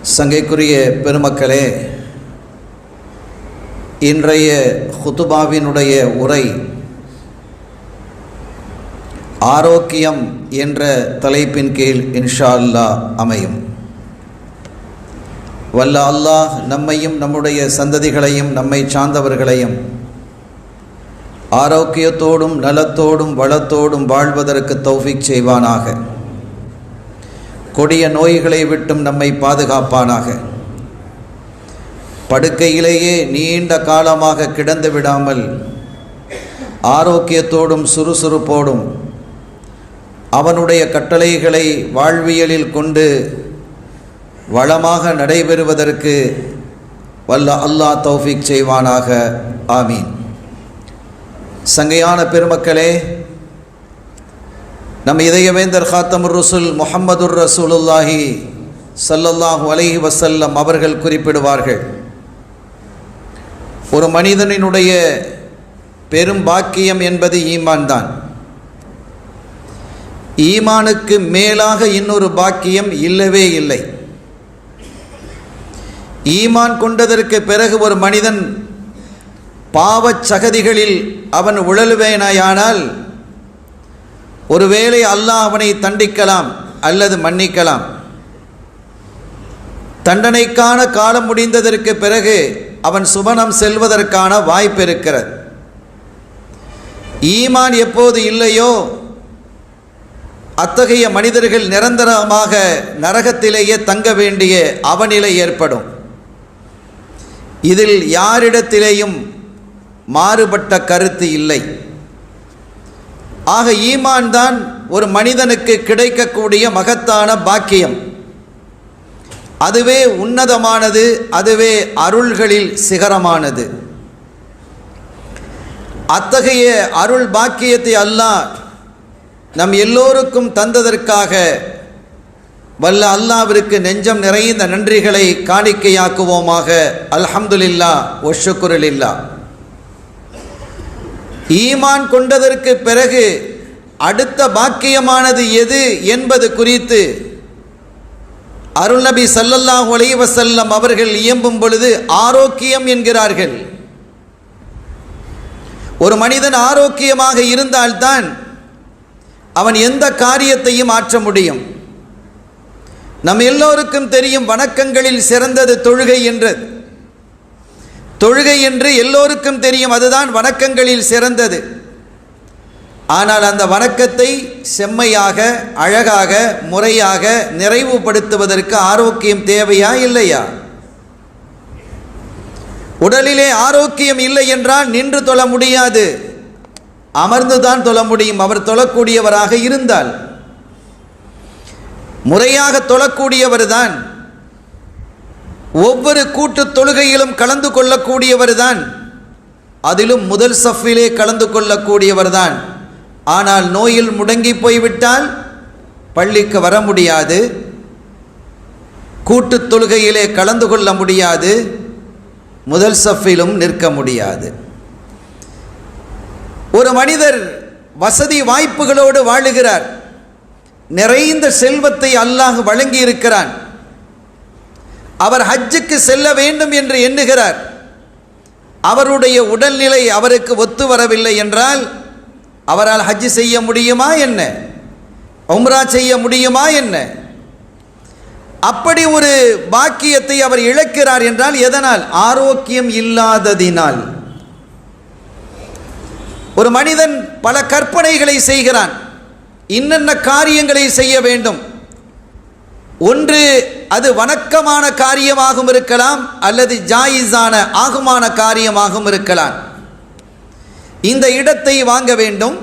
சங்கைக்குரிய பெருமக்களே, இன்றைய ஹுதுபாவினுடைய உரை ஆரோக்கியம் என்ற தலைப்பின் கீழ் இன்ஷா அல்லாஹ் அமையும். வல்ல அல்லாஹ் நம்மையும் நம்முடைய சந்ததிகளையும் நம்மை சார்ந்தவர்களையும் ஆரோக்கியத்தோடும் நலத்தோடும் வளத்தோடும் வாழ்வதற்கு தௌஃபீக் செய்வானாக. கொடிய நோய்களை விட்டும் நம்மை பாதுகாப்பானாக. படுக்கையிலேயே நீண்ட காலமாக கிடந்து விடாமல் ஆரோக்கியத்தோடும் சுறுசுறுப்போடும் அவனுடைய கட்டளைகளை வாழ்வியலில் கொண்டு வளமாக நடைபெறுவதற்கு வல்ல அல்லாஹ் தௌஃபீக் செய்வானாக. ஆமீன். சங்கையான பெருமக்களே, நம் இதயவேந்தர் காத்தமுர் ரசூல் முஹம்மதுர் ரசூலுல்லாஹி ஸல்லல்லாஹு அலைஹி வஸல்லம் அவர்கள் குறிப்பிடுவார்கள், ஒரு மனிதனினுடைய பெரும் பாக்கியம் என்பது ஈமான் தான். ஈமானுக்கு மேலாக இன்னொரு பாக்கியம் இல்லவே இல்லை. ஈமான் கொண்டதற்கு பிறகு ஒரு மனிதன் பாவச் சகதிகளில் அவன் உழலுவேனாயானால் ஒருவேளை அல்லாஹ் அவனை தண்டிக்கலாம் அல்லது மன்னிக்கலாம். தண்டனைக்கான காலம் முடிந்ததற்கு பிறகு அவன் சுவனம் செல்வதற்கான வாய்ப்பு இருக்கிறது. ஈமான் எப்போது இல்லையோ அத்தகைய மனிதர்கள் நிரந்தரமாக நரகத்திலேயே தங்க வேண்டிய அவநிலை ஏற்படும். இதில் யாரிடத்திலேயும் மாறுபட்ட கருத்து இல்லை. ஆக ஈமான் தான் ஒரு மனிதனுக்கு கிடைக்கக்கூடிய மகத்தான பாக்கியம். அதுவே உன்னதமானது, அதுவே அருள்களில் சிகரமானது. அத்தகைய அருள் பாக்கியத்தை அல்லாஹ் நம் எல்லோருக்கும் தந்ததற்காக வல்ல அல்லாஹ்விற்கு நெஞ்சம் நிறைந்த நன்றிகளை காணிக்கையாக்குவோமாக. அல்ஹம்துலில்லாஹ் வ ஷுக்ருலில்லாஹ். ஈமான் கொண்டதற்கு பிறகு அடுத்த பாக்கியமானது எது என்பது குறித்து அருள் நபி ஸல்லல்லாஹு அலைஹி வஸல்லம் அவர்கள் இயம்பும் பொழுது ஆரோக்கியம் என்கிறார்கள். ஒரு மனிதன் ஆரோக்கியமாக இருந்தால்தான் அவன் எந்த காரியத்தையும் ஆற்ற முடியும். நம் எல்லோருக்கும் தெரியும், வணக்கங்களில் சிறந்தது தொழுகை என்றது. தொழுகை என்று எல்லோருக்கும் தெரியும், அதுதான் வணக்கங்களில் சிறந்தது. ஆனால் அந்த வணக்கத்தை செம்மையாக, அழகாக, முறையாக நிறைவுபடுத்துவதற்கு ஆரோக்கியம் தேவையா இல்லையா? உடலிலே ஆரோக்கியம் இல்லை என்றால் நின்று தொழ முடியாது, அமர்ந்துதான் தொழ முடியும். அவர் தொழக்கூடியவராக இருந்தால், முறையாக தொழக்கூடியவர் தான், ஒவ்வொரு கூட்டு தொழுகையிலும் கலந்து கொள்ளக்கூடியவர் தான், அதிலும் முதல் சஃபிலே கலந்து கொள்ளக்கூடியவர் தான். ஆனால் நோயில் முடங்கி போய்விட்டால் பள்ளிக்கு வர முடியாது, கூட்டு தொழுகையிலே கலந்து கொள்ள முடியாது, முதல் சஃபிலும் நிற்க முடியாது. ஒரு மனிதர் வசதி வாய்ப்புகளோடு வாழுகிறார், நிறைந்த செல்வத்தை அல்லாஹ் வழங்கி இருக்கிறான். அவர் ஹஜ்ஜுக்கு செல்ல வேண்டும் என்று எண்ணுகிறார். அவருடைய உடல்நிலை அவருக்கு ஒத்து வரவில்லை என்றால் அவரால் ஹஜ் செய்ய முடியுமா என்ன? உம்ரா செய்ய முடியுமா என்ன? அப்படி ஒரு பாக்கியத்தை அவர் இழக்கிறார் என்றால் எதனால்? ஆரோக்கியம் இல்லாததினால். ஒரு மனிதன் பல கற்பனைகளை செய்கிறான், இன்னென்ன காரியங்களை செய்ய வேண்டும். ஒன்று அது வணக்கமான காரியமாகவும் இருக்கலாம், அல்லது ஜாயிஸான ஆகுமான காரியமாகவும் இருக்கலாம். இந்த இடத்தை வாங்க வேண்டும்,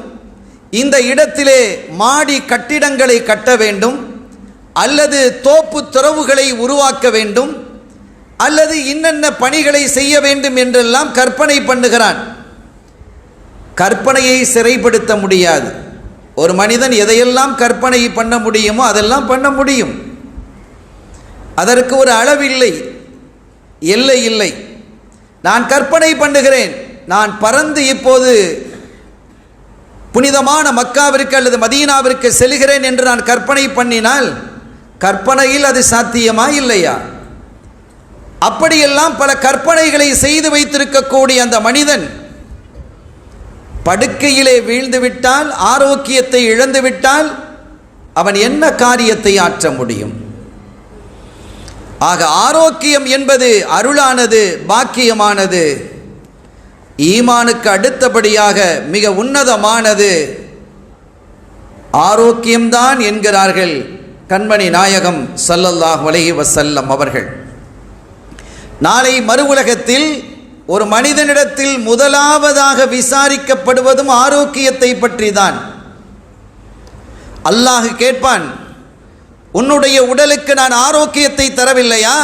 இந்த இடத்திலே மாடி கட்டிடங்களை கட்ட வேண்டும், அல்லது தோப்பு துறவுகளை உருவாக்க வேண்டும், அல்லது இன்னென்ன பணிகளை செய்ய வேண்டும் என்றெல்லாம் கற்பனை பண்ணுகிறான். கற்பனையை சிறைப்படுத்த முடியாது. ஒரு மனிதன் எதையெல்லாம் கற்பனை பண்ண முடியுமோ அதெல்லாம் பண்ண முடியும். அதற்கு ஒரு அளவில்லை, எல்லை இல்லை. நான் கற்பனை பண்ணுகிறேன், நான் பறந்து இப்போது புனிதமான மக்காவிற்கு அல்லது மதீனாவிற்கு செல்கிறேன் என்று நான் கற்பனை பண்ணினால் கற்பனையில் அது சாத்தியமா இல்லையா? அப்படியெல்லாம் பல கற்பனைகளை செய்து வைத்திருக்கக்கூடிய அந்த மனிதன் படுக்கையிலே வீழ்ந்து விட்டால், ஆரோக்கியத்தை இழந்து விட்டால் அவன் என்ன காரியத்தை ஆற்ற முடியும்? ஆக ஆரோக்கியம் என்பது அருளானது, பாக்கியமானது, ஈமானுக்கு அடுத்தபடியாக மிக உன்னதமானது ஆரோக்கியம்தான் என்கிறார்கள் கண்மணி நாயகம் ஸல்லல்லாஹு அலைஹி வஸல்லம் அவர்கள். நாளை மறு உலகத்தில் ஒரு மனிதனிடத்தில் முதலாவதாக விசாரிக்கப்படுவதும் ஆரோக்கியத்தை பற்றி தான். அல்லாஹ் கேட்பான், உன்னுடைய உடலுக்கு நான் ஆரோக்கியத்தை தரவில்லையா?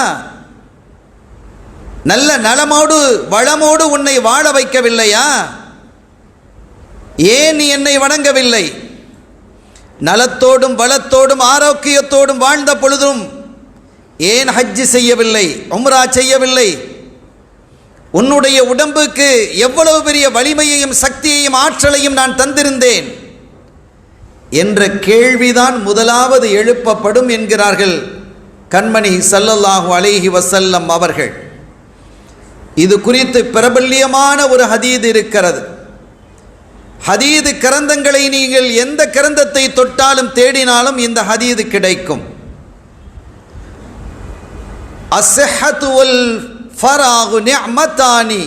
நல்ல நலமோடு வளமோடு உன்னை வாழ வைக்கவில்லையா? ஏன் நீ என்னை வணங்கவில்லை? நலத்தோடும் வளத்தோடும் ஆரோக்கியத்தோடும் வாழ்ந்த பொழுதும் ஏன் ஹஜ் செய்யவில்லை, உம்ரா செய்யவில்லை? உன்னுடைய உடம்புக்கு எவ்வளவு பெரிய வலிமையையும் சக்தியையும் ஆற்றலையும் நான் தந்திருந்தேன் என்ற கேள்விதான் முதலாவது எழுப்பப்படும் என்கிறார்கள் கண்மணி ஸல்லல்லாஹு அலைஹி வஸல்லம் அவர்கள். இது குறித்து பிரபல்யமான ஒரு ஹதீத் இருக்கிறது. ஹதீது கிரந்தங்களை நீங்கள் எந்த கிரந்தத்தை தொட்டாலும் தேடினாலும் இந்த ஹதீது கிடைக்கும். அஸ்ஸஹத்து வல் ஃபராகு நிஅமத்தானி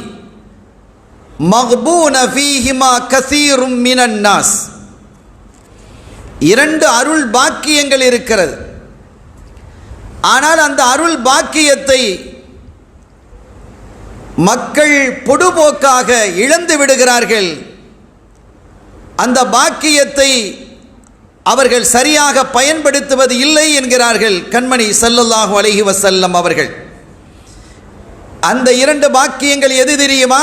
மக்பூன ஃபீஹிமா கஸீரும் மினன் நாஸ். இரண்டு அருள் பாக்கியங்கள் இருக்கிறது. ஆனால் அந்த அருள் பாக்கியத்தை மக்கள் பொடுபோக்காக இழந்து விடுகிறார்கள். அந்த பாக்கியத்தை அவர்கள் சரியாக பயன்படுத்துவது இல்லை என்கிறார்கள் கண்மணி ஸல்லல்லாஹு அலைஹி வஸல்லம் அவர்கள். அந்த இரண்டு பாக்கியங்கள் எது தெரியுமா?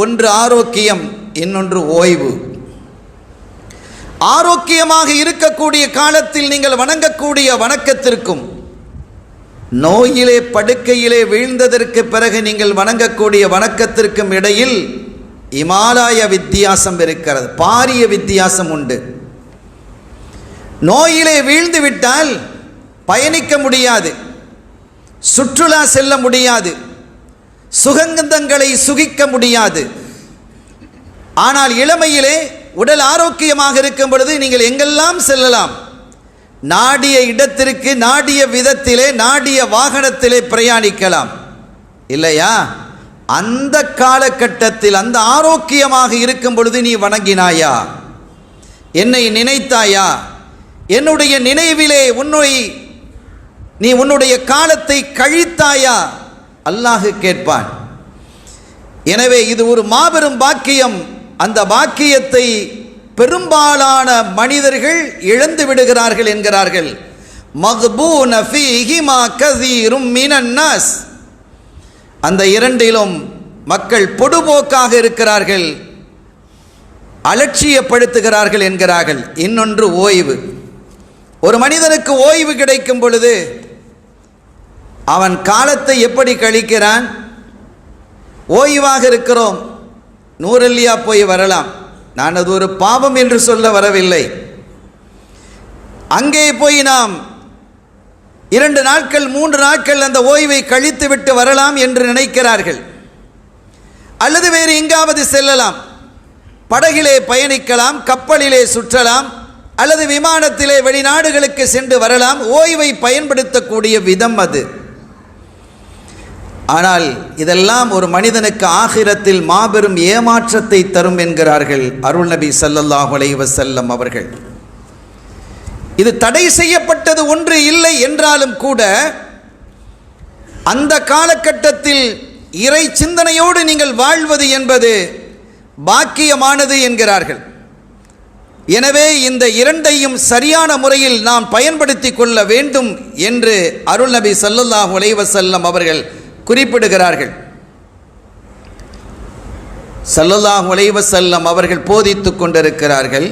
ஒன்று ஆரோக்கியம், இன்னொன்று ஓய்வு. ஆரோக்கியமாக இருக்கக்கூடிய காலத்தில் நீங்கள் வணங்கக்கூடிய வணக்கத்திற்கும், நோயிலே படுக்கையிலே வீழ்ந்ததற்கு பிறகு நீங்கள் வணங்கக்கூடிய வணக்கத்திற்கும் இடையில் இமாலய வித்தியாசம் இருக்கிறது, பாரிய வித்தியாசம் உண்டு. நோயிலே வீழ்ந்து விட்டால் பயணிக்க முடியாது, சுற்றுலா செல்ல முடியாது, சுகந்தங்களை சுகிக்க முடியாது. ஆனால் இளமையிலே உடல் ஆரோக்கியமாக இருக்கும் பொழுது நீங்கள் எங்கெல்லாம் செல்லலாம், நாடிய இடத்திற்கு நாடிய விதத்திலே நாடிய வாகனத்திலே பிரயாணிக்கலாம் இல்லையா? அந்த காலகட்டத்தில் அந்த ஆரோக்கியமாக இருக்கும் பொழுது நீ வணங்கினாயா? என்னை நினைத்தாயா? என்னுடைய நினைவிலே நீ உன்னுடைய காலத்தை கழித்தாயா? அல்லாஹ் கேட்பான். எனவே இது ஒரு மாபெரும் பாக்கியம். அந்த பாக்கியத்தை பெரும்பாலான மனிதர்கள் இழந்து விடுகிறார்கள் என்கிறார்கள். மக்பூன ஃபீஹிமா கஸீரும் மினன் நாஸ். அந்த இரண்டிலும் மக்கள் பொடுபோக்காக இருக்கிறார்கள், அலட்சியப்படுத்துகிறார்கள் என்கிறார்கள். இன்னொன்று ஓய்வு. ஒரு மனிதனுக்கு ஓய்வு கிடைக்கும் பொழுது அவன் காலத்தை எப்படி கழிக்கிறான்? ஓய்வாக இருக்கிறோம், நூறல்லியா போய் வரலாம். நான் அது ஒரு பாவம் என்று சொல்ல வரவில்லை. அங்கே போய் நாம் 2 நாட்கள் 3 நாட்கள் அந்த ஓய்வை கழித்து விட்டு வரலாம் என்று நினைக்கிறார்கள். அல்லது வேறு எங்காவது செல்லலாம், படகிலே பயணிக்கலாம், கப்பலிலே சுற்றலாம், அல்லது விமானத்திலே வெளிநாடுகளுக்கு சென்று வரலாம். ஓய்வை பயன்படுத்தக்கூடிய விதம் அது. ஆனால் இதெல்லாம் ஒரு மனிதனுக்கு ஆகிரத்தில் மாபெரும் ஏமாற்றத்தை தரும் என்கிறார்கள் அருள் நபி ஸல்லல்லாஹு அலைஹி வஸல்லம் அவர்கள். இது தடை செய்யப்பட்டது ஒன்று இல்லை என்றாலும் கூட அந்த காலகட்டத்தில் இறை சிந்தனையோடு நீங்கள் வாழ்வது என்பது பாக்கியமானது என்கிறார்கள். எனவே இந்த இரண்டையும் சரியான முறையில் நாம் பயன்படுத்தி கொள்ள வேண்டும் என்று அருள் நபி ஸல்லல்லாஹு அலைஹி வஸல்லம் அவர்கள் குறிப்பிடுகிறார்கள். ஸல்லல்லாஹு அலைஹி வஸல்லம் அவர்கள் போதித்துக் கொண்டிருக்கிறார்கள்.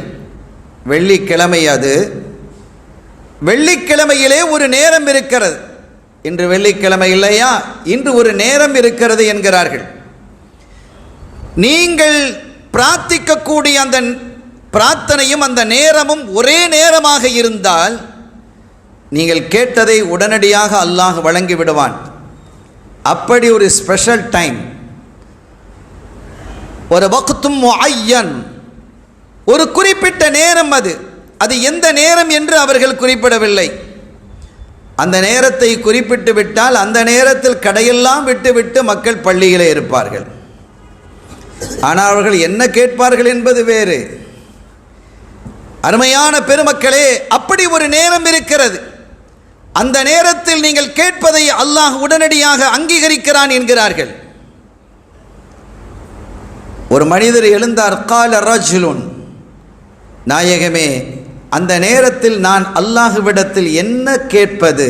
வெள்ளிக்கிழமை, அது வெள்ளிக்கிழமையிலே ஒரு நேரம் இருக்கிறது. இன்று வெள்ளிக்கிழமை இல்லையா, இன்று ஒரு நேரம் இருக்கிறது என்கிறார்கள். நீங்கள் பிரார்த்திக்கக்கூடிய அந்த பிரார்த்தனையும் அந்த நேரமும் ஒரே நேரமாக இருந்தால் நீங்கள் கேட்டதை உடனடியாக அல்லாஹ் வழங்கி விடுவான். அப்படி ஒரு ஸ்பெஷல் டைம், ஒரு வக்தும் முஅய்யன், ஒரு குறிப்பிட்ட நேரம். அது எந்த நேரம் என்று அவர்கள் குறிப்பிடவில்லை. அந்த நேரத்தை குறிப்பிட்டு விட்டால் அந்த நேரத்தில் கடையெல்லாம் விட்டுவிட்டு மக்கள் பள்ளியிலே இருப்பார்கள். ஆனால் அவர்கள் என்ன கேட்பார்கள் என்பது வேறு. அருமையான பெருமக்களே, அப்படி ஒரு நேரம் இருக்கிறது. அந்த நேரத்தில் நீங்கள் கேட்பதை அல்லாஹ் உடனடியாக அங்கீகரிக்கிறான் என்கிறார்கள். ஒரு மனிதர் எழுந்தார். கால ரஜுலுன், நாயகமே, அந்த நேரத்தில் நான் அல்லாஹ்விடத்தில் என்ன கேட்பது?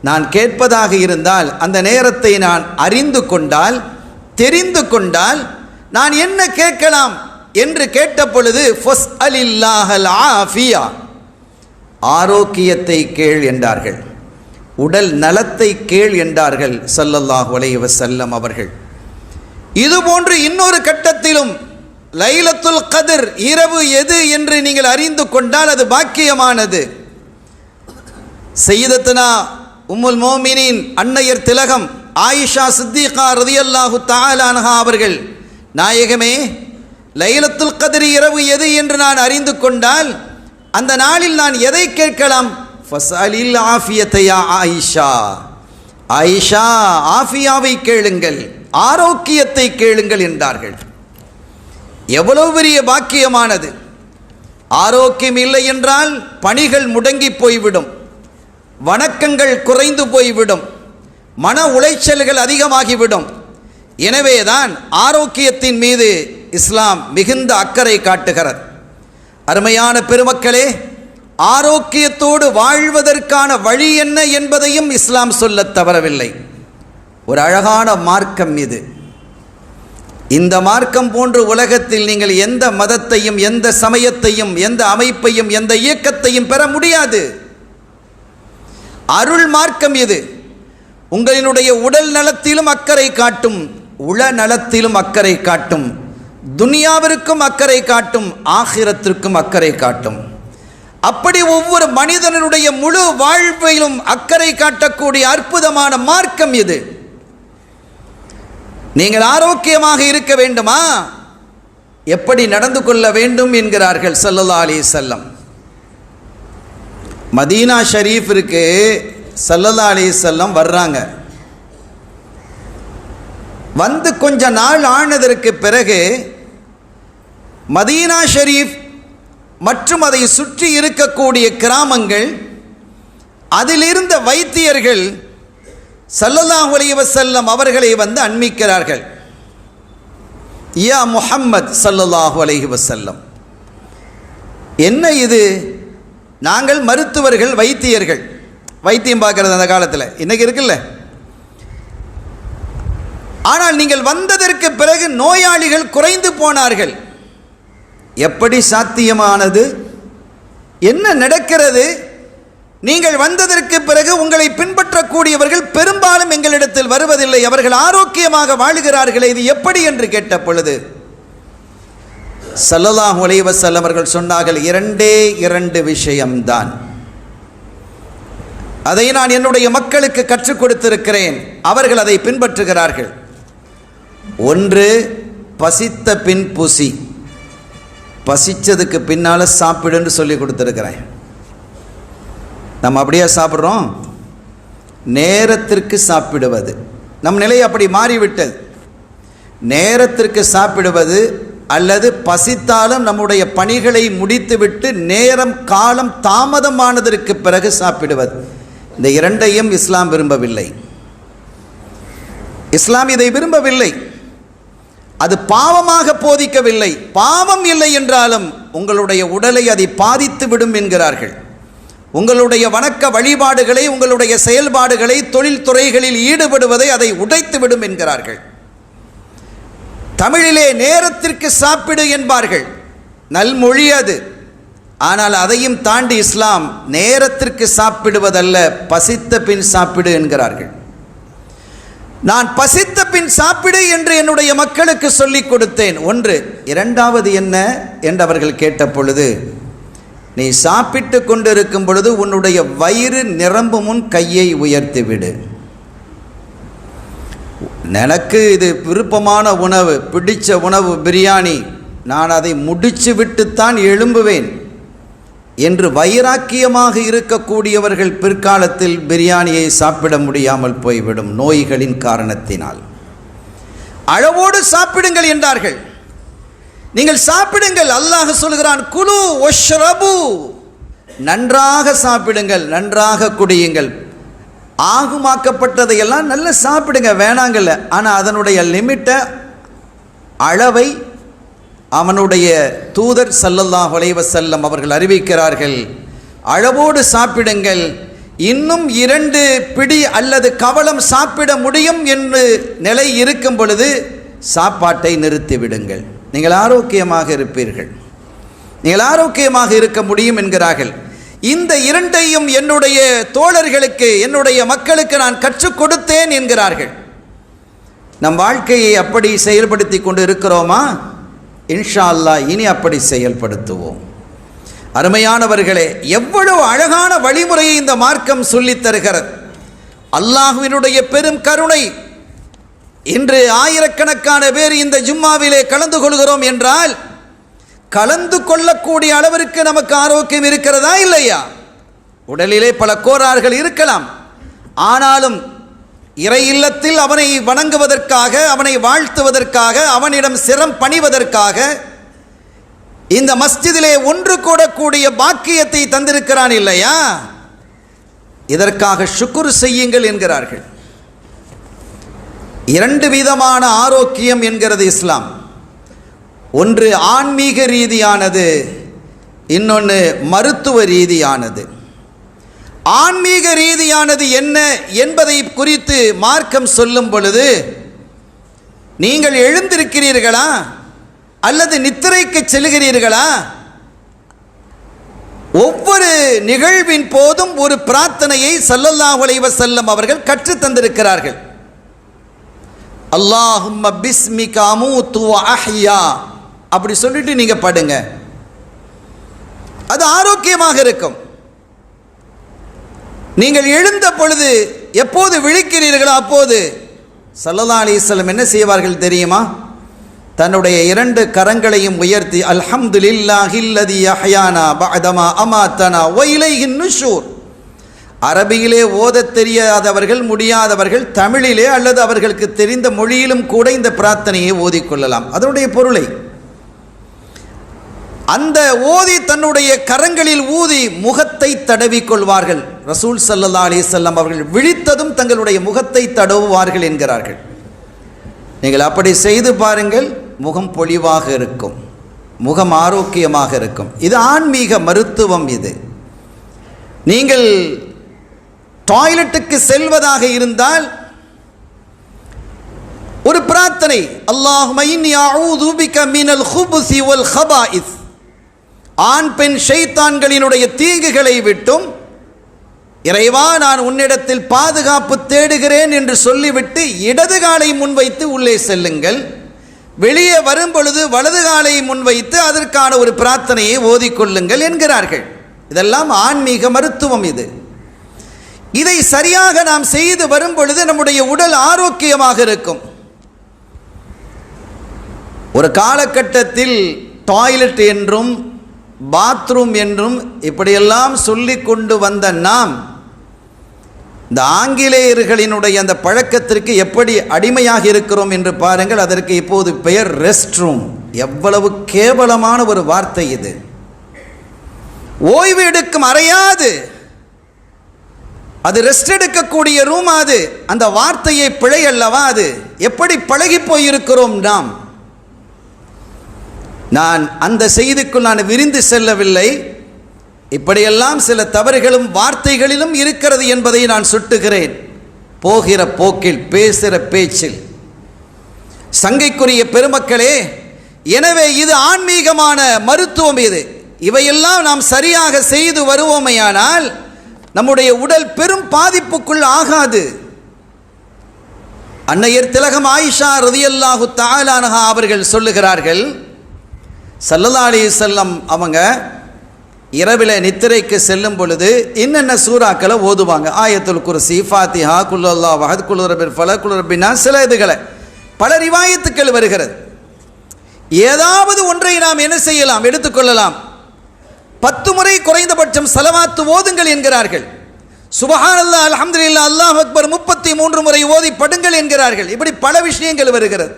நான் கேட்பதாக இருந்தால் அந்த நேரத்தை நான் அறிந்து கொண்டால், தெரிந்து கொண்டால் நான் என்ன கேட்கலாம் என்று கேட்ட பொழுது ஃபஸ்அலில்லாஹல் ஆஃபியா, ஆரோக்கியத்தை கேள் என்றார்கள், உடல் நலத்தை கேள் என்றார்கள் ஸல்லல்லாஹு அலைஹி வஸல்லம் அவர்கள். இதுபோன்று இன்னொரு கட்டத்திலும் லைலத்துல் கத்ர் இரவு எது என்று நீங்கள் அறிந்து கொண்டால் அது பாக்கியமானது. சய்யிதத்துனா உம்முல் மோமினின் அன்னையர் திலகம் ஆயிஷா சித்திகா ரலியல்லாஹு தஆலா அன்ஹா அவர்கள், நாயகமே, லைலத்துல் கத்ர் இரவு எது என்று நான் அறிந்து கொண்டால் அந்த நாளில் நான் எதை கேட்கலாம்? ஃபஸ்அலில் ஆஃபியத்தை யா ஆயிஷா, ஆயிஷா ஆஃபியாவை கேளுங்கள், ஆரோக்கியத்தை கேளுங்கள் என்றார்கள். எவ்வளவு பெரிய பாக்கியமானது! ஆரோக்கியம் இல்லை என்றால் பணிகள் முடங்கி போய்விடும், வணக்கங்கள் குறைந்து போய்விடும், மன உளைச்சல்கள் அதிகமாகிவிடும். எனவேதான் ஆரோக்கியத்தின் மீது இஸ்லாம் மிகுந்த அக்கறை காட்டுகிறது. அருமையான பெருமக்களே, ஆரோக்கியத்தோடு வாழ்வதற்கான வழி என்ன என்பதையும் இஸ்லாம் சொல்லத் தவறவில்லை. ஒரு அழகான மார்க்கம் இது. இந்த மார்க்கம் போன்று உலகத்தில் நீங்கள் எந்த மதத்தையும், எந்த சமயத்தையும், எந்த அமைப்பையும், எந்த இயக்கத்தையும் பெற முடியாது. அருள் மார்க்கம் இது. உங்களினுடைய உடல் நலத்திலும் அக்கறை காட்டும், உள நலத்திலும் அக்கறை காட்டும், துனியாவிற்கும் அக்கறை காட்டும், ஆகிரத்திற்கும் அக்கறை காட்டும். அப்படி ஒவ்வொரு மனிதனுடைய முழு வாழ்விலும் அக்கறை காட்டக்கூடிய அற்புதமான மார்க்கம் இது. நீங்கள் ஆரோக்கியமாக இருக்க வேண்டுமா? எப்படி நடந்து கொள்ள வேண்டும் என்கிறார்கள் ஸல்லல்லாஹு அலைஹி வஸல்லம். மதீனா ஷரீஃபிற்கு ஸல்லல்லாஹு அலைஹி வஸல்லம் வர்றாங்க. வந்து கொஞ்ச நாள் ஆனதற்கு பிறகு மதீனா ஷரீஃப் மற்றும் அதை சுற்றி இருக்கக்கூடிய கிராமங்கள், அதிலிருந்த வைத்தியர்கள் ஸல்லல்லாஹு அலைஹி வஸல்லம் அவர்களை வந்து அண்மிக்கிறார்கள். யா முஹம்மத் ஸல்லல்லாஹு அலைஹி வஸல்லம், என்ன இது? நாங்கள் மருத்துவர்கள், வைத்தியர்கள், வைத்தியம் பார்க்கறது அந்த காலத்தில், இன்னைக்கு இருக்குல்ல. ஆனால் நீங்கள் வந்ததற்கு பிறகு நோயாளிகள் குறைந்து போனார்கள். எப்படி சாத்தியமானது? என்ன நடக்கிறது? நீங்கள் வந்ததற்கு பிறகு உங்களை பின்பற்றக்கூடியவர்கள் பெரும்பாலும் எங்களிடத்தில் வருவதில்லை, அவர்கள் ஆரோக்கியமாக வாழுகிறார்களே, இது எப்படி என்று கேட்ட பொழுது ஸல்லல்லாஹு அலைஹி வஸல்லம் அவர்கள் சொன்னார்கள், இரண்டே இரண்டு விஷயம்தான். அதை நான் என்னுடைய மக்களுக்கு கற்றுக் கொடுத்திருக்கிறேன், அவர்கள் அதை பின்பற்றுகிறார்கள். ஒன்று, பசித்த பின் புசி, பசிச்சதுக்கு பின்னால் சாப்பிடுன்னு சொல்லி கொடுத்துருக்கிறேன். நம்ம அப்படியே சாப்பிட்றோம்? நேரத்திற்கு சாப்பிடுவது. நம் நிலை அப்படி மாறிவிட்டது. நேரத்திற்கு சாப்பிடுவது அல்லது பசித்தாலும் நம்முடைய பணிகளை முடித்துவிட்டு நேரம் காலம் தாமதமானதற்கு பிறகு சாப்பிடுவது, இந்த இரண்டையும் இஸ்லாம் விரும்பவில்லை. இஸ்லாம் இதை விரும்பவில்லை. அது பாவமாக போதிக்கவில்லை. பாவம் இல்லை என்றாலும் உங்களுடைய உடலை அதை பாதித்து விடும் என்கிறார்கள். உங்களுடைய வணக்க வழிபாடுகளை, உங்களுடைய செயல்பாடுகளை, தொழில் துறைகளில் ஈடுபடுவதை அதை உடைத்து விடும் என்கிறார்கள். தமிழிலே நேரத்திற்கு சாப்பிடு என்பார்கள், நல்மொழி அது. ஆனால் அதையும் தாண்டி இஸ்லாம் நேரத்திற்கு சாப்பிடுவதல்ல, பசித்த பின் சாப்பிடு என்கிறார்கள். நான் பசித்த பின் சாப்பிடு என்று என்னுடைய மக்களுக்கு சொல்லிக் கொடுத்தேன். ஒன்று. இரண்டாவது என்ன என்று அவர்கள் கேட்ட பொழுது, நீ சாப்பிட்டு கொண்டிருக்கும் பொழுது உன்னுடைய வயிறு நிரம்பும் முன் கையை உயர்த்திவிடு. எனக்கு இது விருப்பமான உணவு, பிடிச்ச உணவு பிரியாணி, நான் அதை முடிச்சு விட்டுத்தான் எழும்புவேன் என்று வைராக்கியமாக இருக்கக்கூடியவர்கள் பிற்காலத்தில் பிரியாணியை சாப்பிட முடியாமல் போய்விடும் நோய்களின் காரணத்தினால். அளவோடு சாப்பிடுங்கள் என்றார்கள். நீங்கள் சாப்பிடுங்கள். அல்லாஹ் சொல்கிறான், குலு வஷ்ரபு, நன்றாக சாப்பிடுங்கள், நன்றாக குடியுங்கள். ஆகுமாக்கப்பட்டதையெல்லாம் நல்லா சாப்பிடுங்க, வேணாங்கல்ல. ஆனால் அதனுடைய லிமிட்டை, அளவை அவனுடைய தூதர் ஸல்லல்லாஹு அலைஹி வஸல்லம் அவர்கள் அறிவிக்கிறார்கள். அளவோடு சாப்பிடுங்கள். இன்னும் 2 பிடி அல்லது கவளம் சாப்பிட முடியும் என்று நிலை இருக்கும் பொழுது சாப்பாட்டை நிறுத்திவிடுங்கள். நீங்கள் ஆரோக்கியமாக இருப்பீர்கள், நீங்கள் ஆரோக்கியமாக இருக்க முடியும் என்கிறார்கள். இந்த 2ஐயும் என்னுடைய தோழர்களுக்கு, என்னுடைய மக்களுக்கு நான் கற்றுக் கொடுத்தேன் என்கிறார்கள். நம் வாழ்க்கையை அப்படி செயல்படுத்தி கொண்டு இருக்கிறோமா? இன்ஷா அல்லாஹ் இனி அப்படி செயல்படுத்துவோம். அருமையானவர்களே, எவ்வளவு அழகான வழிமுறையை இந்த மார்க்கம் சொல்லித் தருகிறது. அல்லாஹ்வினுடைய பெரும் கருணை. இன்று ஆயிரக்கணக்கான பேர் இந்த ஜும்மாவிலே கலந்து கொள்கிறோம் என்றால், கலந்து கொள்ளக்கூடிய அளவிற்கு நமக்கு ஆரோக்கியம் இருக்கிறதா இல்லையா? உடலிலே பல கோளாறுகள் இருக்கலாம். ஆனாலும் இறை இல்லத்தில் அவனை வணங்குவதற்காக, அவனை வாழ்த்துவதற்காக, அவனிடம் சிரம் பணிவதற்காக இந்த மஸ்ஜிதிலே ஒன்று கூடக்கூடிய பாக்கியத்தை தந்திருக்கிறான் இல்லையா? இதற்காக ஷுக்ர் செய்யுங்கள் என்கிறார்கள். 2 விதமான ஆரோக்கியம் என்கிறது இஸ்லாம். ஒன்று ஆன்மீக ரீதியானது, இன்னொன்று மருத்துவ ரீதியானது. ஆன்மீக ரீதியானது என்ன என்பதை குறித்து மார்க்கம் சொல்லும் பொழுது, நீங்கள் எழுந்திருக்கிறீர்களா அல்லது நித்திரைக்கு செல்கிறீர்களா? ஒவ்வொரு நிகழ்வின் போதும் ஒரு பிரார்த்தனையை ஸல்லல்லாஹு அலைஹி வஸல்லம் அவர்கள் கற்றுத் தந்திருக்கிறார்கள். அல்லாஹும்ம பிஸ்மிக அமூது வ அஹ்யா, அப்படி சொல்லிட்டு நீங்க படுங்க. அது ஆரோக்கியமாக இருக்கும். நீங்கள் எழுந்த பொழுது எப்போது விழிக்கிறீர்களோ அப்போது ஸல்லல்லாஹு அலைஹி வஸல்லம் என்ன செய்வார்கள் தெரியுமா? தன்னுடைய 2 கரங்களையும் உயர்த்தி, அல்ஹம்துலில்லாஹில்லதி அஹ்யானா பஅதமா அமாத்தனா வ இலைஹின் நுஷூர். அரபியிலே ஓதத் தெரியாதவர்கள், முடியாதவர்கள் தமிழிலே அல்லது அவர்களுக்கு தெரிந்த மொழியிலும் கூட இந்த பிரார்த்தனையை ஓதிக்கொள்ளலாம். அதனுடைய பொருளை அந்த ஓதி தன்னுடைய கரங்களில் ஊதி முகத்தை தடவி கொள்வார்கள். ரசூல் ஸல்லல்லாஹு அலைஹி வஸல்லம் அவர்கள் விழித்ததும் தங்களுடைய முகத்தை தடவுவார்கள் என்கிறார்கள். நீங்கள் அப்படி செய்து பாருங்கள், முகம் பொலிவாக இருக்கும், முகம் ஆரோக்கியமாக இருக்கும். இது ஆன்மீக மருத்துவம். இது நீங்கள் டாய்லெட்டுக்கு செல்வதாக இருந்தால் ஒரு பிரார்த்தனை, அல்லாஹும்ம இன்னி அஊது பிக மினல் குபுஸி வல் கபாயிஸ், ஆண் பெண் ஷைத்தான்களினுடைய தீங்குகளை விட்டும் இறைவா நான் உன்னிடத்தில் பாதுகாப்பு தேடுகிறேன் என்று சொல்லிவிட்டு இடது காலை முன்வைத்து உள்ளே செல்லுங்கள். வெளியே வரும் பொழுது வலது காலை முன்வைத்து அதற்கான ஒரு பிரார்த்தனையை ஓதிக்கொள்ளுங்கள் என்கிறார்கள். இதெல்லாம் ஆன்மீக மருத்துவம். இதை சரியாக நாம் செய்து வரும் பொழுது நம்முடைய உடல் ஆரோக்கியமாக இருக்கும். ஒரு காலகட்டத்தில் டாய்லெட் என்றும் பாத்ரூம் என்றும் இப்படியெல்லாம் சொல்லி கொண்டு வந்த நாம் இந்த ஆங்கிலேயர்களினுடைய அந்த பழக்கத்திற்கு எப்படி அடிமையாக இருக்கிறோம் என்று பாருங்கள். அதற்கு இப்போது பெயர் ரெஸ்ட் ரூம். எவ்வளவு கேவலமான ஒரு வார்த்தை இது! ஓய்வு எடுக்கும் அறையாது, அது ரெஸ்ட் எடுக்கக்கூடிய ரூம். அது அந்த வார்த்தையை பிழை அல்லவா? அது எப்படி பழகி போயிருக்கிறோம் நாம். நான் அந்த செய்திக்குள் நான் விரிந்து செல்லவில்லை. இப்படியெல்லாம் சில தவறுகளும் வார்த்தைகளிலும் இருக்கிறது என்பதை நான் சுட்டுகிறேன். போகிற போக்கில், பேசுகிற பேச்சில். சங்கைக்குரிய பெருமக்களே, எனவே இது ஆன்மீகமான மருத்துவம். இவையெல்லாம் நாம் சரியாக செய்து வருவோமையானால் நம்முடைய உடல் பெரும் பாதிப்புக்குள் ஆகாது. அன்னையர் திலகம் ஆயிஷா ரலியல்லாஹு தஆலா அன்ஹா அவர்கள் சொல்லுகிறார்கள், ஸல்லல்லாஹு அலைஹி வஸல்லம் அவங்க இரவில் நித்திரைக்கு செல்லும் பொழுது என்னென்ன சூறாக்களை ஓதுவாங்க. ஆயத்துல் குர்சி, ஃபாத்திஹா, குல் அல்லாஹு அஹத், குல் ரப்பில் ஃபலக், குல் ரப்பின் நாஸ், சில இதுகளை பல ரிவாயத்துக்கள் வருகிறது. ஏதாவது ஒன்றை நாம் என்ன செய்யலாம், எடுத்துக்கொள்ளலாம். 10 முறை குறைந்தபட்சம் ஸலவாத்து ஓதுங்கள் என்கிறார்கள். சுப்ஹானல்லாஹ், அல்ஹம்துலில்லாஹ், அல்லாஹ் அக்பர் 33 முறை ஓதி படுங்கள் என்கிறார்கள். இப்படி பல விஷயங்கள் வருகிறது.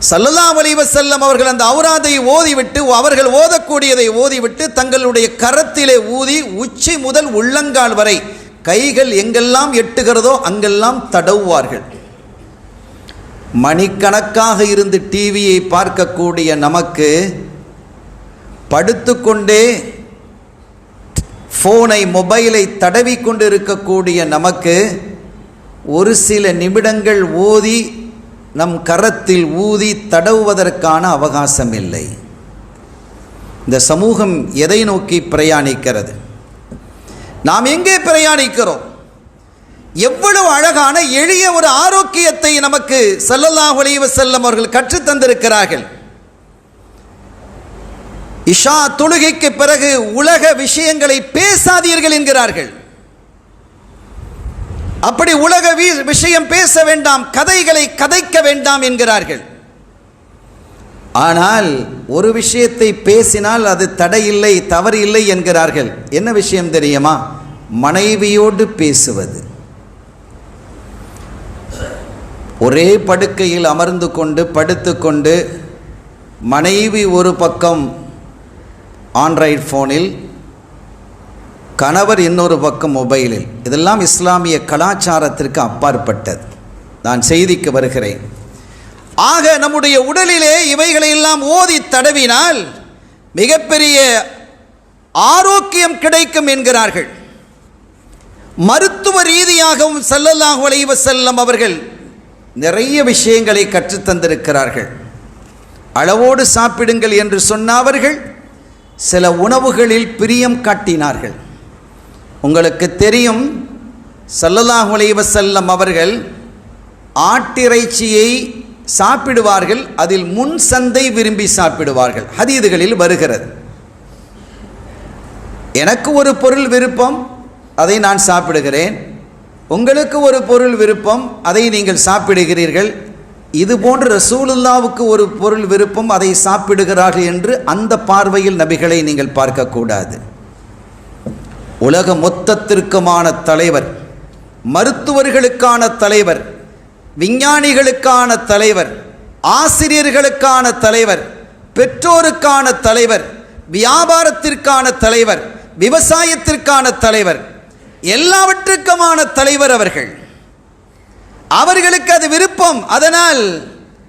ஸல்லல்லாஹு அலைஹி வஸல்லம் அவர்கள் அந்த ஔராதை ஓதிவிட்டு, அவர்கள் ஓதக்கூடியதை ஓதிவிட்டு தங்களுடைய கரத்திலே ஊதி உச்சி முதல் உள்ளங்கால் வரை கைகள் எங்கெல்லாம் எட்டுகிறதோ அங்கெல்லாம் தடவுவார்கள். மணிக்கணக்காக இருந்து டிவியை பார்க்கக்கூடிய நமக்கு, படுத்துக்கொண்டே ஃபோனை மொபைலை தடவி கொண்டு இருக்கக்கூடிய நமக்கு ஒரு சில நிமிடங்கள் ஓதி நம் கரத்தில் ஊதி தடவுவதற்கான அவகாசம் இல்லை. இந்த சமூகம் எதை நோக்கி பிரயாணிக்கிறது? நாம் எங்கே பிரயாணிக்கிறோம்? எவ்வளவு அழகான எளிய ஒரு ஆரோக்கியத்தை நமக்கு ஸல்லல்லாஹு அலைஹி வஸல்லம் அவர்கள் கற்றுத் தந்திருக்கிறார்கள். இஷா தொழுகைக்கு பிறகு உலக விஷயங்களை பேசாதீர்கள் என்கிறார்கள். அப்படி உலக விஷயம் பேச வேண்டாம், கதைகளை கதைக்க வேண்டாம் என்கிறார்கள். ஆனால் ஒரு விஷயத்தை பேசினால் அது தடையில்லை, தவறு இல்லை என்கிறார்கள். என்ன விஷயம் தெரியுமா? மனைவியோடு பேசுவது. ஒரே படுக்கையில் அமர்ந்து கொண்டு படுத்துக்கொண்டு மனைவி ஒரு பக்கம் ஆண்ட்ராய்டு ஃபோனில், கணவர் இன்னொரு பக்கம் மொபைலில். இதெல்லாம் இஸ்லாமிய கலாச்சாரத்திற்கு அப்பாற்பட்டது. நான் செய்திக்கு வருகிறேன். ஆக நம்முடைய உடலிலே இவைகளையெல்லாம் ஓதி தடவினால் மிகப்பெரிய ஆரோக்கியம் கிடைக்கும் என்கிறார்கள். மருத்துவ ரீதியாகவும் ஸல்லல்லாஹு அலைஹி வஸல்லம் அவர்கள் நிறைய விஷயங்களை கற்றுத்தந்திருக்கிறார்கள். அளவோடு சாப்பிடுங்கள் என்று சொன்னவர்கள் சில உணவுகளில் பிரியம் காட்டினார்கள். உங்களுக்கு தெரியும், ஸல்லல்லாஹு அலைஹி வஸல்லம் அவர்கள் ஆட்டிறைச்சியை சாப்பிடுவார்கள், அதில் முன் சந்தை விரும்பி சாப்பிடுவார்கள். ஹதீதுகளில் வருகிறது. எனக்கு ஒரு பொருள் விருப்பம், அதை நான் சாப்பிடுகிறேன். உங்களுக்கு ஒரு பொருள் விருப்பம், அதை நீங்கள் சாப்பிடுகிறீர்கள். இதுபோன்று ரசூலுல்லாவுக்கு ஒரு பொருள் விருப்பம், அதை சாப்பிடுகிறார்கள் என்று அந்த பார்வையில் நபிகளை நீங்கள் பார்க்கக்கூடாது. உலக மொத்தத்திற்குமான தலைவர், மருத்துவர்களுக்கான தலைவர், விஞ்ஞானிகளுக்கான தலைவர், ஆசிரியர்களுக்கான தலைவர், பெற்றோருக்கான தலைவர், வியாபாரத்திற்கான தலைவர், விவசாயத்திற்கான தலைவர், எல்லாவற்றுக்குமான தலைவர் அவர்கள். அவர்களுக்கு அது விருப்பம், அதனால்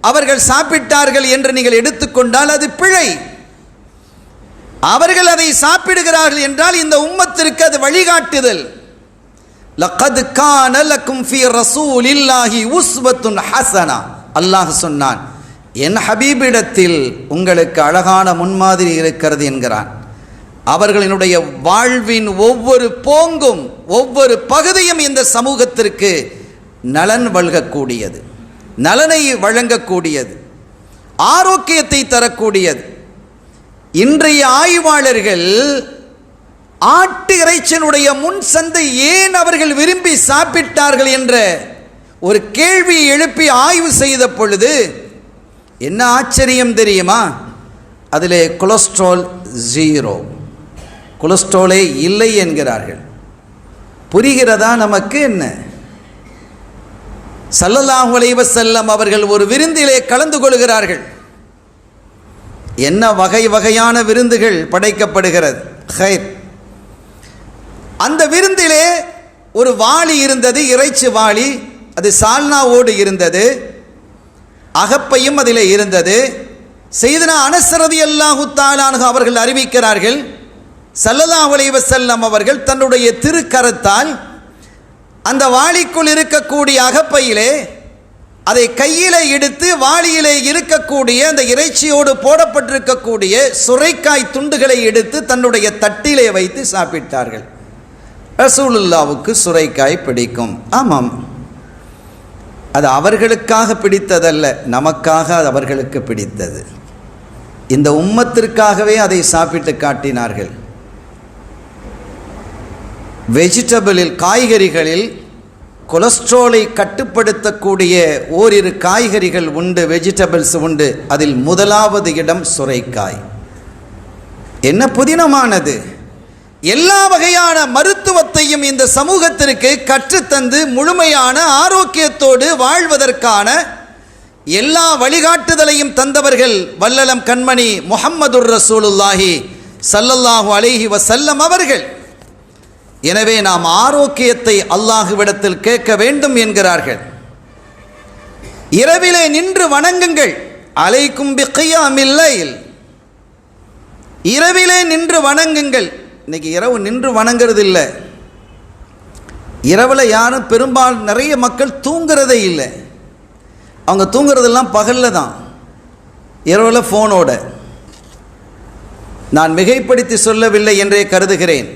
அவர்கள் சாப்பிட்டார்கள் என்று நீங்கள் எடுத்துக்கொண்டால் அது பிழை. அவர்கள் அதை சாப்பிடுகிறார்கள் என்றால் இந்த உம்மத்திற்கு அது வழிகாட்டுதல். லக்கத் கான லக்கும் ஃபீ ரசூலில்லாஹி உஸ்வத்துன் ஹஸனா. அல்லாஹ் சொன்னான், என் ஹபீபிடத்தில் உங்களுக்கு அழகான முன்மாதிரி இருக்கிறது என்கிறான். அவர்களினுடைய வாழ்வின் ஒவ்வொரு போங்கும் ஒவ்வொரு பகுதியும் இந்த சமூகத்திற்கு நலன் வழங்கக்கூடியது, நலனை வழங்கக்கூடியது, ஆரோக்கியத்தை தரக்கூடியது. இன்றைய ஆய்வாளர்கள் ஆட்டு இறைச்சியினுடைய முன் சந்தை ஏன் அவர்கள் விரும்பி சாப்பிட்டார்கள் என்ற ஒரு கேள்வியை எழுப்பி ஆய்வு செய்த பொழுது என்ன ஆச்சரியம் தெரியுமா? அதில் கொலஸ்ட்ரால் 0, கொலஸ்ட்ராலே இல்லை என்கிறார்கள். புரிகிறதா நமக்கு? என்ன, ஸல்லல்லாஹு அலைஹி வஸல்லம் அவர்கள் ஒரு விருந்திலே கலந்து கொள்கிறார்கள். என்ன வகை வகையான விருந்துகள் படைக்கப்படுகிறது. ஹைர், அந்த விருந்திலே ஒரு வாளி இருந்தது, இறைச்சி வாளி. அது சால்னாவோடு இருந்தது, அகப்பையும் அதில் இருந்தது. செய்தனா அனஸ் ரலியல்லாஹு தஆலா அன்ஹு அவர்கள் அறிவிக்கிறார்கள், ஸல்லல்லாஹு அலைஹி வஸல்லம் அவர்கள் தன்னுடைய திருக்கரத்தால் அந்த வாளிக்குள் இருக்கக்கூடிய அகப்பையிலே அதை கையிலே எடுத்து வாளியிலே இருக்கக்கூடிய அந்த இறைச்சியோடு போடப்பட்டிருக்கக்கூடிய சுரைக்காய் துண்டுகளை எடுத்து தன்னுடைய தட்டிலே வைத்து சாப்பிட்டார்கள். ரசூலுல்லாவுக்கு சுரைக்காய் பிடிக்கும். ஆமாம், அது அவர்களுக்காக பிடித்ததல்ல, நமக்காக அது அவர்களுக்கு பிடித்தது. இந்த உம்மத்திற்காகவே அதை சாப்பிட்டு காட்டினார்கள். வெஜிடபிளில், காய்கறிகளில் கொலஸ்ட்ராலை கட்டுப்படுத்தக்கூடிய ஓரிரு காய்கறிகள் உண்டு, வெஜிடபிள்ஸ் உண்டு. அதில் முதலாவது இடம் சுரைக்காய். என்ன புதினமானது! எல்லா வகையான மருத்துவத்தையும் இந்த சமூகத்திற்கு கற்றுத்தந்து முழுமையான ஆரோக்கியத்தோடு வாழ்வதற்கான எல்லா வழிகாட்டுதலையும் தந்தவர்கள் வல்லலம் கண்மணி முஹம்மதுர் ரசூலுல்லாஹி ஸல்லல்லாஹு அலைஹி வஸல்லம் அவர்கள். எனவே நாம் ஆரோக்கியத்தை அல்லாஹ்விடத்தில் கேட்க வேண்டும் என்கிறார்கள். இரவிலே நின்று வணங்குங்கள், அலைக்கும் பிகியாமில் லைல். இரவிலே நின்று வணங்குங்கள். இன்னைக்கு இரவு நின்று வணங்குறது இல்லை. இரவில் யாரும் பெரும்பாலும் நிறைய மக்கள் தூங்குறதே இல்லை. அவங்க தூங்குறதெல்லாம் பகலில் தான், இரவில் ஃபோனோட. நான் மிகைப்படுத்தி சொல்லவில்லை என்றே கருதுகிறேன்.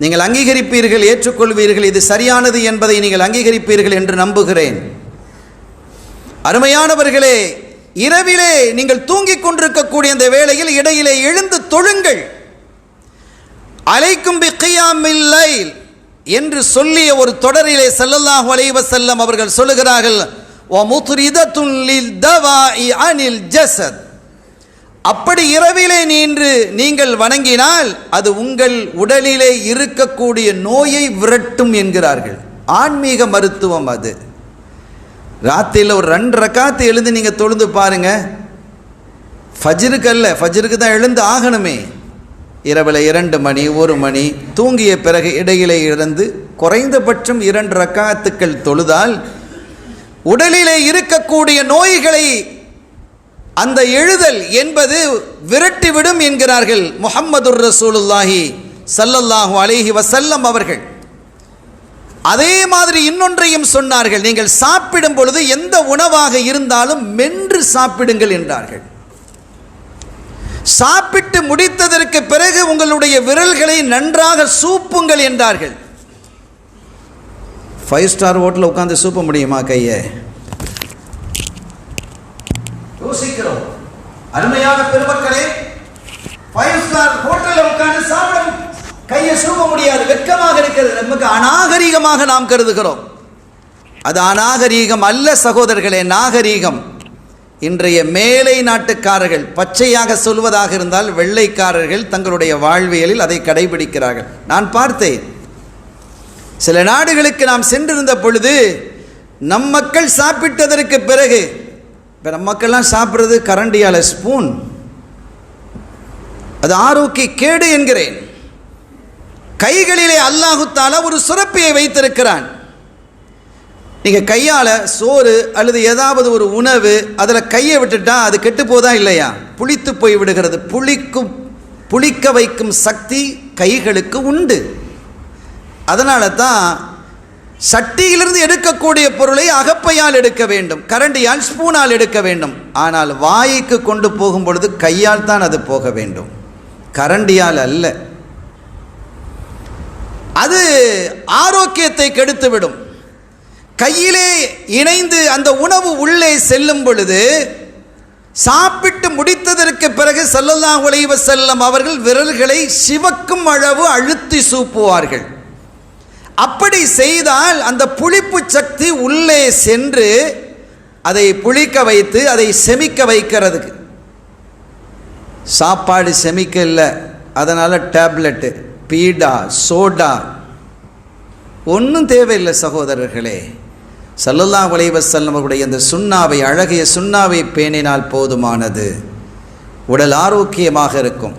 நீங்கள் அங்கீகரிப்பீர்கள், ஏற்றுக்கொள்வீர்கள், இது சரியானது என்பதை நீங்கள் அங்கீகரிப்பீர்கள் என்று நம்புகிறேன். அருமையானவர்களே, இரவிலே நீங்கள் தூங்கிக் கொண்டிருக்கக்கூடிய அந்த வேளையில் இடையிலே எழுந்து தொழுங்கள். அலைக்கும் பிகியாமில் லைல் என்று சொல்லிய ஒரு தொடரிலே ஸல்லல்லாஹு அலைஹி வஸல்லம் அவர்கள் சொல்லுகிறார்கள், வ முத்ரிதத்துன் லில்தவாஇ அனில் ஜஸத். அப்படி இரவிலே நின்று நீங்கள் வணங்கினால் அது உங்கள் உடலிலே இருக்கக்கூடிய நோயை விரட்டும் என்கிறார்கள். ஆன்மீக மருத்துவம் அது. ராத்திரியில் ஒரு 2 ரக்காத்து எழுந்து நீங்கள் தொழுந்து பாருங்க. ஃபஜ்ருக்கு அல்ல, ஃபஜ்ருக்கு தான் எழுந்து ஆகணுமே. இரவில் 2 மணி 1 மணி தூங்கிய பிறகு இடையிலே இருந்து குறைந்தபட்சம் 2 ரக்காத்துக்கள் தொழுதால் உடலிலே இருக்கக்கூடிய நோய்களை அந்த எழுதல் என்பது விரட்டிவிடும் என்கிறார்கள் முஹம்மதுர் ரசூலுல்லாஹி ஸல்லல்லாஹு அலைஹி வஸல்லம் அவர்கள். அதே மாதிரி இன்னொன்றையும் சொன்னார்கள், நீங்கள் சாப்பிடும் பொழுது எந்த உணவாக இருந்தாலும் மென்று சாப்பிடுங்கள் என்றார்கள். சாப்பிட்டு முடித்ததற்கு பிறகு உங்களுடைய விரல்களை நன்றாக சூப்புங்கள் என்றார்கள். 5 ஸ்டார் ஹோட்டலில் உட்காந்து சூப்ப முடியுமா கையை? யோசிக்கிறோம். அருமையான பெருமக்களே, 5 ஸ்டார் ஹோட்டலில் உட்கார்ந்து சாப்பிட கையை சூப்ப முடியாது, வெட்கமாக இருக்கிறது. நமக்கு அநாகரீகமாக நாம் கருதுகிறோம். அது அநாகரீகம் அல்ல சகோதரர்களே, நாகரீகம். இன்றைய மேலை நாட்டுக்காரர்கள், பச்சையாக சொல்வதாக இருந்தால் வெள்ளைக்காரர்கள் தங்களுடைய வாழ்வியலில் அதை கடைபிடிக்கிறார்கள். நான் பார்த்தேன். சில நாடுகளுக்கு நாம் சென்றிருந்த பொழுது நம் மக்கள் சாப்பிட்டதற்கு பிறகு, நம் மக்கள்லாம் சாப்பிட்றது கரண்டியால, ஸ்பூன். அது ஆரோக்கிய கேடு என்கிறேன். கைகளிலே அல்லாஹு தஆலா ஒரு சுரப்பியை வைத்திருக்கிறான். நீங்கள் கையால் சோறு அல்லது ஏதாவது ஒரு உணவு அதில் கையை விட்டுட்டா அது கெட்டு போதா இல்லையா? புளித்து போய் விடுகிறது. புளிக்க வைக்கும் சக்தி கைகளுக்கு உண்டு. அதனால தான் சட்டியிலிருந்து எடுக்கக்கூடிய பொருளை அகப்பையால் எடுக்க வேண்டும், கரண்டியால், ஸ்பூனால் எடுக்க வேண்டும். ஆனால் வாய்க்கு கொண்டு போகும் பொழுது கையால் தான் அது போக வேண்டும், கரண்டியால் அல்ல. அது ஆரோக்கியத்தை கெடுத்துவிடும். கையிலே இணைந்து அந்த உணவு உள்ளே செல்லும் பொழுது சாப்பிட்டு முடித்ததற்கு பிறகு ஸல்லல்லாஹு அலைஹி வஸல்லம் அவர்கள் விரல்களை சிவக்கும் அளவு அழுத்தி சூப்புவார்கள். அப்படி செய்தால் அந்த புளிப்பு சக்தி உள்ளே சென்று அதை புளிக்க வைத்து அதை செமிக்க வைக்கிறதுக்கு. சாப்பாடு செமிக்க இல்லை, அதனால் டேப்லெட்டு, பீடா, சோடா ஒன்றும் தேவையில்லை சகோதரர்களே. ஸல்லல்லாஹு அலைஹி வஸல்லம் அவருடைய அந்த சுன்னாவை, அழகிய சுன்னாவை பேணினால் போதுமானது. உடல் ஆரோக்கியமாக இருக்கும்.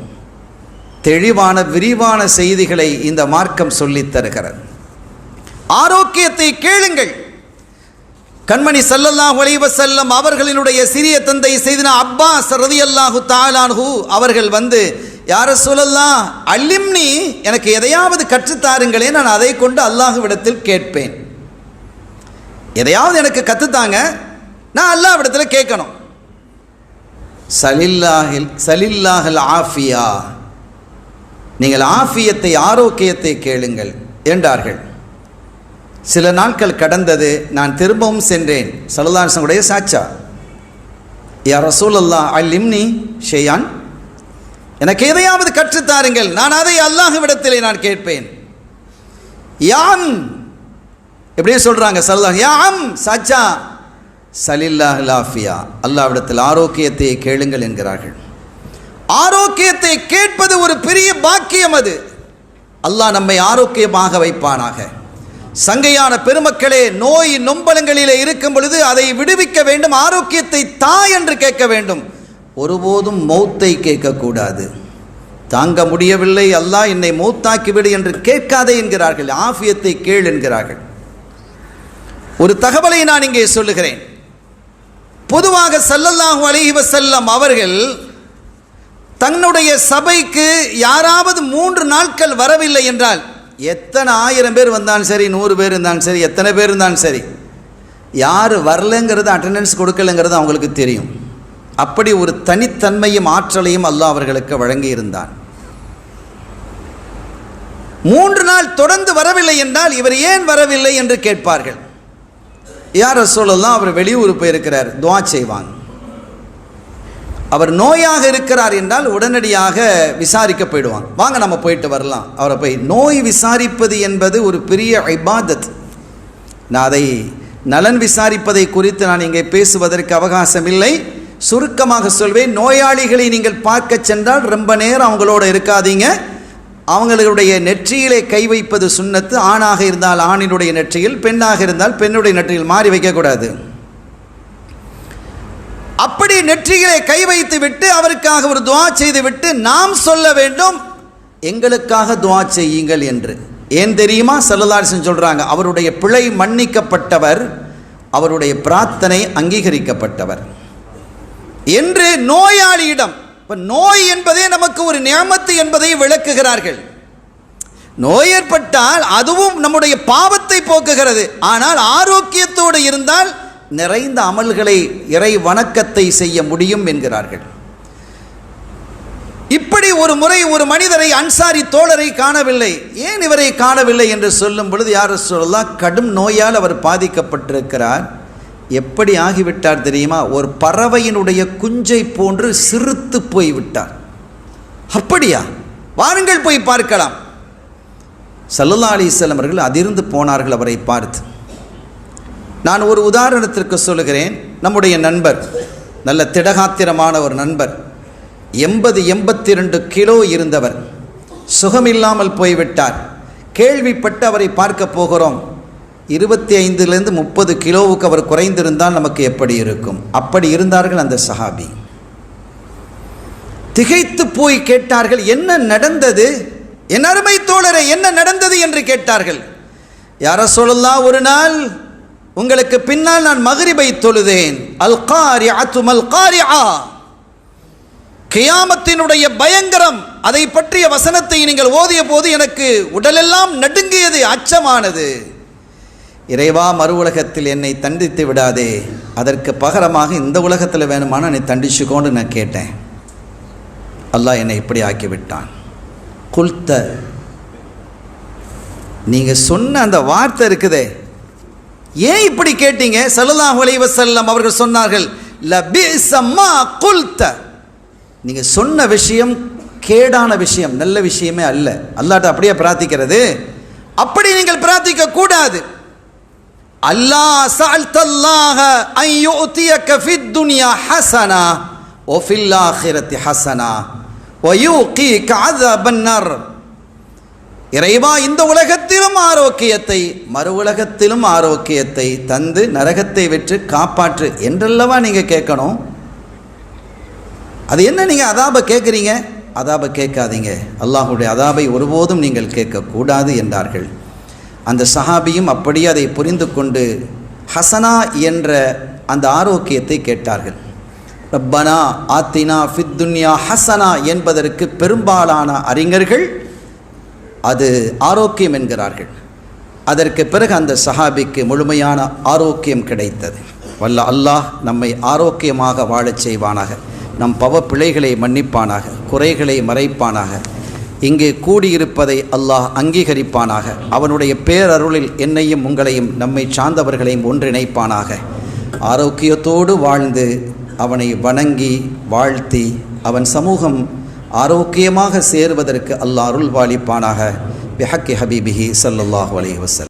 தெளிவான விரிவான செய்திகளை இந்த மார்க்கம் சொல்லித் தருகிறது. ஆரோக்கியத்தை கேளுங்கள். கண்மணி ஸல்லல்லாஹு அலைஹி வஸல்லம் அவர்களினுடைய சிறிய தந்தை சையதுனா அப்பாஸ் ரலியல்லாஹு தஆலா அன்ஹு அவர்கள் வந்து, யா ரசூலல்லாஹ் அல்லிம்னி, எனக்கு எதையாவது கற்றுத்தாருங்களே, நான் அதை கொண்டு அல்லாஹ்விடத்தில் கேட்பேன். எதையாவது எனக்கு கற்றுத்தாங்க, நான் அல்லாஹ்விடத்தில் கேட்கணும். சலில்லாஹில் ஆஃபியா, நீங்கள் ஆஃபியத்தை, ஆரோக்கியத்தை கேளுங்கள் என்றார்கள். சில நாட்கள் கடந்தது. நான் திரும்பவும் சென்றேன். ஸல்லல்லாஹு அலைஹி வஸல்லம் சாச்சா யா ரசூலல்லாஹ் அல்லிம்னி ஷையான், எனக்கு எதையாவது கற்றுத்தாருங்கள், நான் அதை அல்லாஹ்விடத்திலே நான் கேட்பேன். யாம் எப்படியே சொல்றாங்க ஸல்லல்லாஹு யாம் சச்சா சலில்லாஹ் லாஃபியா, அல்லாஹ்விடத்தில் ஆரோக்கியத்தை கேளுங்கள் என்கிறார்கள். ஆரோக்கியத்தை கேட்பது ஒரு பெரிய பாக்கியம். அது அல்லாஹ் நம்மை ஆரோக்கியமாக வைப்பானாக. சங்கையான பெருமக்களே, நோய் நொம்பலங்களிலே இருக்கும் பொழுது அதை விடுவிக்க வேண்டும், ஆரோக்கியத்தை தா என்று கேட்க வேண்டும். ஒருபோதும் மௌத்தை கேட்கக்கூடாது. தாங்க முடியவில்லை, அல்லாஹ் என்னை மௌத்தாக்கிவிடு என்று கேட்காதே என்கிறார்கள், ஆஃபியத்தை கேள் என்கிறார்கள். ஒரு தகவலை நான் இங்கே சொல்லுகிறேன். பொதுவாக ஸல்லல்லாஹு அலைஹி வஸல்லம் அவர்கள் தன்னுடைய சபைக்கு யாராவது 3 நாட்கள் வரவில்லை என்றால், எத்தனை 1000 பேர் வந்தாலும் சரி, 100 பேர் இருந்தாலும் சரி, எத்தனை பேர் இருந்தாலும் சரி, யார் வரலைங்கிறது, அட்டெண்டன்ஸ் கொடுக்கலைங்கிறது அவங்களுக்கு தெரியும். அப்படி ஒரு தனித்தன்மையும் ஆற்றலையும் அல்லாஹ் அவர்களுக்கு வழங்கி இருந்தான். 3 நாள் தொடர்ந்து வரவில்லை என்றால் இவர் ஏன் வரவில்லை என்று கேட்பார்கள். யா ரசூலல்லாஹ், அவர் வெளியூர் போயிருக்கிறார், துஆ செய்வாங்க. அவர் நோயாக இருக்கிறார் என்றால் உடனடியாக விசாரிக்க போயிடுவாங்க, வாங்க நம்ம போயிட்டு வரலாம். அவரை போய் நோய் விசாரிப்பது என்பது ஒரு பெரிய இபாதத். நான் அதை நலன் விசாரிப்பதை குறித்து நான் இங்கே பேசுவதற்கு அவகாசம் இல்லை. சுருக்கமாக சொல்வேன், நோயாளிகளை நீங்கள் பார்க்க சென்றால் ரொம்ப நேரம் அவங்களோட இருக்காதீங்க. அவங்களுடைய நெற்றியிலே கை வைப்பது சுன்னத்து. ஆணாக இருந்தால் ஆணினுடைய நெற்றியில், பெண்ணாக இருந்தால் பெண்ணுடைய நெற்றியில் மாறி வைக்கக்கூடாது. அப்படி நெற்றியிலே கை வைத்து விட்டு அவருக்காக ஒரு துஆ செய்து விட்டு நாம் சொல்ல வேண்டும், எங்களுக்காக துஆ செய்யுங்கள் என்று. ஏன் தெரியுமா? ஸல்லல்லாஹு அலைஹி வஸல்லம் சொல்றாங்க, அவருடைய பிழை மன்னிக்கப்பட்டவர், அவருடைய பிரார்த்தனை அங்கீகரிக்கப்பட்டவர் என்று நோயாளியிடம். இப்போ நோய் என்பதே நமக்கு ஒரு நியமத்து என்பதை விளக்குகிறார்கள். நோய் ஏற்பட்டால் அதுவும் நம்முடைய பாவத்தை போக்குகிறது. ஆனால் ஆரோக்கியத்தோடு இருந்தால் நிறைந்த அமல்களை, இறை வணக்கத்தை செய்ய முடியும் என்கிறார்கள். இப்படி ஒரு முறை ஒரு மனிதரை, அன்சாரி தோழரை காணவில்லை. ஏன் இவரை காணவில்லை என்று சொல்லும் பொழுது, யா ரசூலல்லாஹ், கடும் நோயால் அவர் பாதிக்கப்பட்டிருக்கிறார். எப்படி ஆகிவிட்டார் தெரியுமா? ஒரு பறவையினுடைய குஞ்சை போன்று சிறுத்து போய்விட்டார். அப்படியா? வாருங்கள் போய் பார்க்கலாம். ஸல்லல்லாஹு அலைஹி வஸல்லம் அவர்கள் அதிர்ந்து போனார்கள் அவரை பார்த்து. நான் ஒரு உதாரணத்திற்கு சொல்லுகிறேன். நம்முடைய நண்பர், நல்ல திடகாத்திரமான ஒரு நண்பர், 82 கிலோ இருந்தவர், சுகமில்லாமல் போய்விட்டார். கேள்விப்பட்டு அவரை பார்க்க போகிறோம். 25லிருந்து 30 கிலோவுக்கு அவர் குறைந்திருந்தால் நமக்கு எப்படி இருக்கும்? அப்படி இருந்தார்கள் அந்த சஹாபி. திகைத்து போய் கேட்டார்கள், என்ன நடந்தது? என் அருமை தோழரை, என்ன நடந்தது என்று கேட்டார்கள். யா ரசூலல்லாஹ், ஒரு நாள் உங்களுக்கு பின்னால் நான் மக்ரிபை தொழுதேன். அல் காரிஅத்து மல் காரிஆ, கியாமத்தினுடைய பயங்கரம், அதை பற்றிய வசனத்தை நீங்கள் ஓதிய போது எனக்கு உடலெல்லாம் நடுங்கியது, அச்சமானது. இறைவா, மறு உலகத்தில் என்னை தண்டித்து விடாதே, அதற்கு பகரமாக இந்த உலகத்தில் வேணுமானா என்னை தண்டிச்சுக்கோன்னு நான் கேட்டேன். அல்லாஹ் என்னை இப்படி ஆக்கிவிட்டான். குல்த, நீங்கள் சொன்ன அந்த வார்த்தை இருக்குதே, ஏன் இப்படி கேட்டீங்க? ஸல்லல்லாஹு அலைஹி வஸல்லம் அவர்கள் சொன்னார்கள், லபிஸ மா குல்த, நீங்கள் சொன்ன விஷயம் கேடான விஷயம், நல்ல விஷயமே அல்ல. அல்லாஹ்ட்ட அப்படியே பிரார்த்திக்கிறது, அப்படி நீங்கள் பிரார்த்திக்க கூடாது. அல்லாஹ் சஅல்தல்லாஹ அன் யுஅதியக ஃபித் துன்யா ஹஸனா வ ஃபில் ஆখিরাতি ஹஸனா வ யுகீக அஸாபன் நார். இறைவா, இந்த உலகத்திலும் ஆரோக்கியத்தை, மறு உலகத்திலும் ஆரோக்கியத்தை தந்து நரகத்தை வெற்று காப்பாற்று என்றல்லவா நீங்கள் கேட்கணும். அது என்ன நீங்கள் அதாபை கேட்குறீங்க? அதாபை கேட்காதீங்க, அல்லாஹுடைய அதாபை ஒருபோதும் நீங்கள் கேட்கக்கூடாது என்றார்கள். அந்த சஹாபியும் அப்படியே அதை புரிந்து கொண்டு ஹசனா என்ற அந்த ஆரோக்கியத்தை கேட்டார்கள். ரப்பனா ஆத்தினா ஃபித் துன்யா ஹசனா என்பதற்கு பெரும்பாலான அறிஞர்கள் அது ஆரோக்கியம் என்கிறார்கள். அதற்கு பிறகு அந்த சஹாபிக்கு முழுமையான ஆரோக்கியம் கிடைத்தது. வல்ல அல்லாஹ் நம்மை ஆரோக்கியமாக வாழச் செய்வானாக, நம் பவ பிழைகளை மன்னிப்பானாக, குறைகளை மறைப்பானாக, இங்கே கூடியிருப்பதை அல்லாஹ் அங்கீகரிப்பானாக, அவனுடைய பேரருளில் என்னையும் உங்களையும் நம்மை சார்ந்தவர்களையும் ஒன்றிணைப்பானாக. ஆரோக்கியத்தோடு வாழ்ந்து அவனை வணங்கி வாழ்த்தி அவன் சமூகம் ஆரோக்கியமாக சேருவதற்கு அல்லாஹ் அருள்வாளிப்பானாக. பிஹக்கி ஹபீபிஹி ஸல்லல்லாஹு அலைஹி வஸல்லம்.